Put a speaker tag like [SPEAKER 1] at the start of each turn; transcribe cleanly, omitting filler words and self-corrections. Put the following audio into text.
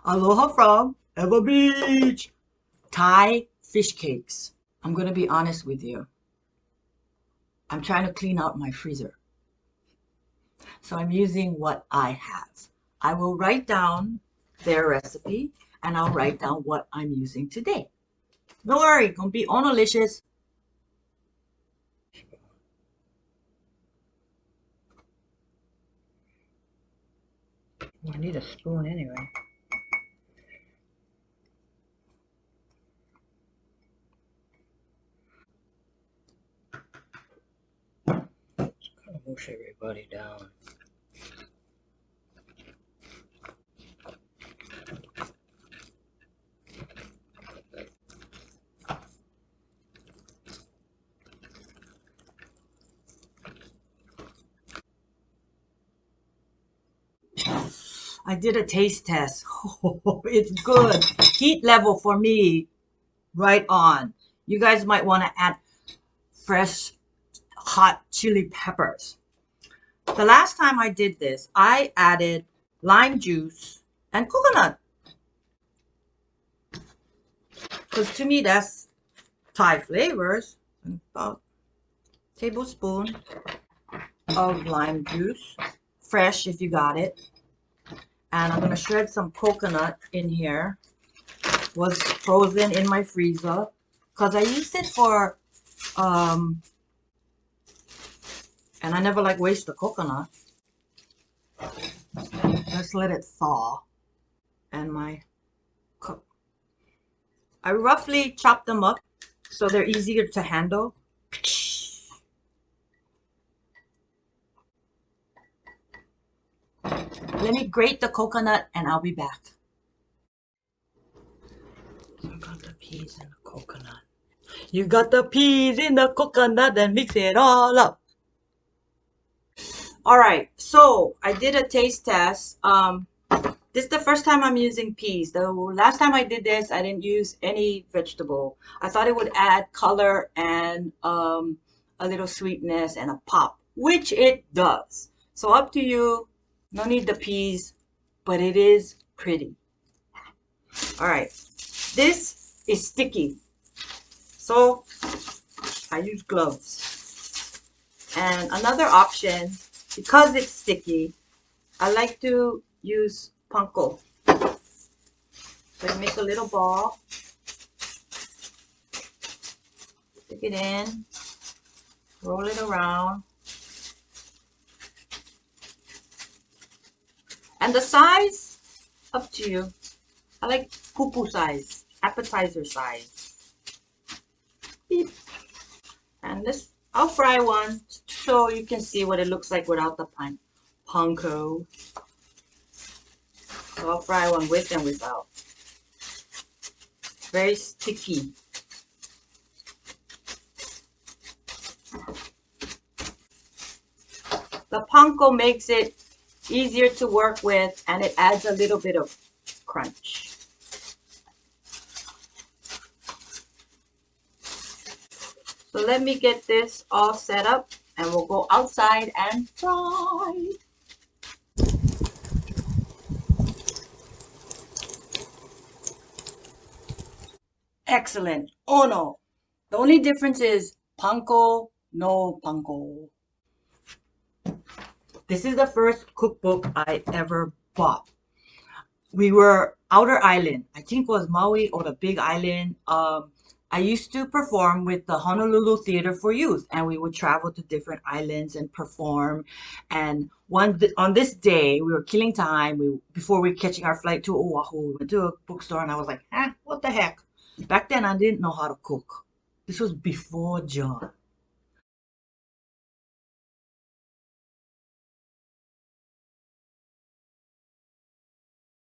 [SPEAKER 1] Aloha from Ever Beach. Thai fish cakes. I'm going to be honest with you. I'm trying to clean out my freezer. So I'm using what I have. I will write down their recipe and I'll write down what I'm using today. Don't worry, it's going to be Onolicious. I need a spoon anyway. Kind of push everybody down. I did a taste test. Oh, it's good. Heat level for me, right on. You guys might want to add fresh hot chili peppers. The last time I did this, I added lime juice and coconut. Because to me, that's Thai flavors. About a tablespoon of lime juice, fresh if you got it. And I'm going to shred some coconut in here. Was frozen in my freezer because I used it for, and I never like waste the coconut. Just let it thaw. And my cook. I roughly chop them up so they're easier to handle. Let me grate the coconut and I'll be back. So I got the peas in the coconut. You got the peas in the coconut and mix it all up. All right, so I did a taste test. This is the first time I'm using peas. The last time I did this, I didn't use any vegetable. I thought it would add color and a little sweetness and a pop, which it does. So up to you. No need the peas, but it is pretty. All right, this is sticky. So I use gloves. And another option, because it's sticky, I like to use panko. So you make a little ball, stick it in, roll it around. And the size, up to you. I like pupu size, appetizer size. Beep. And this, I'll fry one so you can see what it looks like without the panko. So I'll fry one with and without. Very sticky. The panko makes it easier to work with and it adds a little bit of crunch. So let me get this all set up and we'll go outside and fry. Excellent. Oh no. The only difference is panko, no panko. This is the first cookbook I ever bought. We were outer island. I think it was Maui or the big island. I used to perform with the Honolulu Theater for Youth, and we would travel to different islands and perform. And on this day, we were killing time. Before we were catching our flight to Oahu, we went to a bookstore, and I was like, what the heck? Back then, I didn't know how to cook. This was before John.